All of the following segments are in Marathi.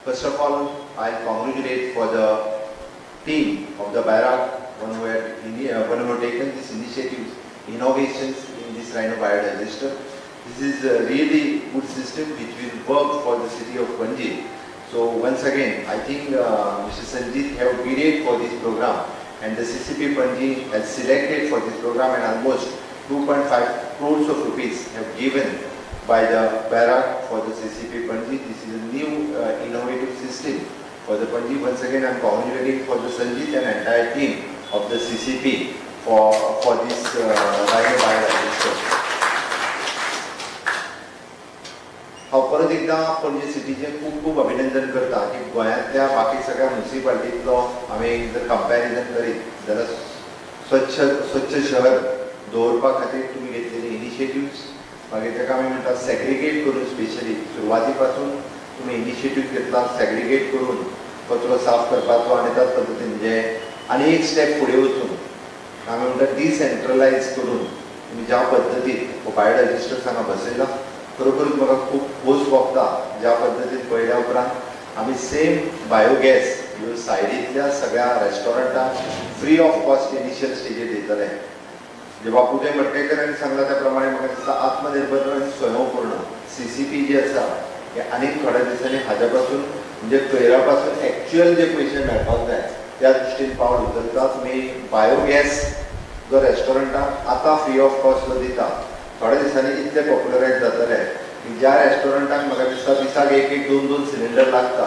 First of all, I congratulate for the team of the Bharat, one who had taken this initiative, innovations in this rhino biodigester. This is a really good system which will work for the city of Panji. So once again, I think Mr. Sanjeet have bid for this program, and the CCP Panji has selected for this program, and almost 2.5 crores of rupees have given by the Bharat for the CCP Panji. This is a new innovative system for the Panji. Once again, I am congratulating for the Sanjeet and entire team of the CCP for this rhino biodigester. हांव परत एकदा पणजी सिटीचें खूब खूब अभिनंदन करता की गोंयांतल्या बाकी सगळ्या म्युनिसिपालिटींतलो हांवें जर कंपॅरिजन करीत जाल्यार स्वच्छ शहर दवरपा खातीर तुमी घेतलेले इनिशिएटिव्स, मागीर ताका आमी म्हणटा सॅग्रिगेट करून, स्पेशली सुरवाती पासून तुमी इनिशिएटिव्ह घेतला सॅग्रिगेट करून कचरो साफ करपाचो, आनी त्याच पद्दतीन जे आनी एक स्टेप फुडें वचून आमी म्हणटा डिसेंट्रलायज करून तुमी ज्या पद्दतीन बायोडायजस्टर्स हांगा बसयला, खरोखरूच म्हाका खूब खोस भोगता. ज्या पद्दतीन पळयल्या उपरांत आमी सेम बायोगॅस ह्यो सायडींतल्या सगळ्या रेस्टॉरंटांक फ्री ऑफ कॉस्ट इनिशियल स्टेजीर दितले. जे बापूजय मडकयकरांनी सांगला त्या प्रमाणे म्हाका दिसता आत्मनिर्भर आनी स्वयंपूर्ण CCP जे आसा हे आनीक थोड्या दिसांनी हाज्या पासून म्हणजे कोयरा पासून एक्चुअल जे पयशे मेळपाक जाय त्या दृश्टीन पावल उचलता. तुमी बायोगॅस जो रेस्टॉरंटाक आतां फ्री ऑफ कॉस्ट जो दिता, थोड्या दिसांनी इतले पॉप्युलरायज जातले की ज्या रेस्टॉरंटाक म्हाका दिसता दिसाक एक दोन सिलिंडर लागता,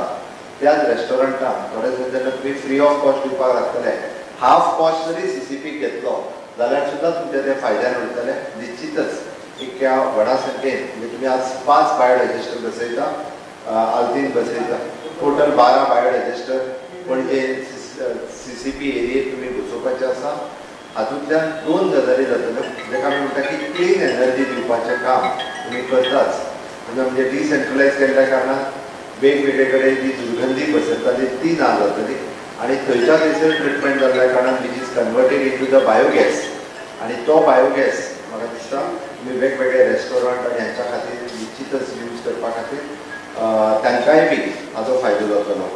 त्याच रेस्टॉरंटाक थोड्या दिसांनी जेन्ना तुमी फ्री ऑफ कॉस्ट दिवपाक लागतले, हाफ कॉस्ट जरी CCP घेतलो जाल्यार सुद्दां तुमच्या ते फायद्यान उरतले. निश्चितच इतक्या व्हडा संख्येन म्हणजे तुमी आज 5 बायोडायजेस्टर बसयता, आल्तीन बसयता, टोटल 12 बायोडायजेस्टर पणजे CCP एरियेत तुमी बसोवपाचे आसा. हातूंतल्यान 2 गजाली जातल्यो, जेका आमी म्हणटा की क्लीन एनर्जी दिवपाचें काम तुमी करताच. म्हणजे डिसेंट्रलायज केल्ल्या कारणान वेगवेगळे कडेन जी दुर्गंधी पसरताली ती ना जातली, आनी थंयच्या थंयसर ट्रिटमेंट जाल्ल्या कारणान which is converted into the biogas, आनी तो बायोगॅस म्हाका दिसता तुमी वेगवेगळे रेस्टॉरंट आनी हांच्या खातीर निश्चितच यूज करपा खातीर तांकांय बी हाचो फायदो जातलो.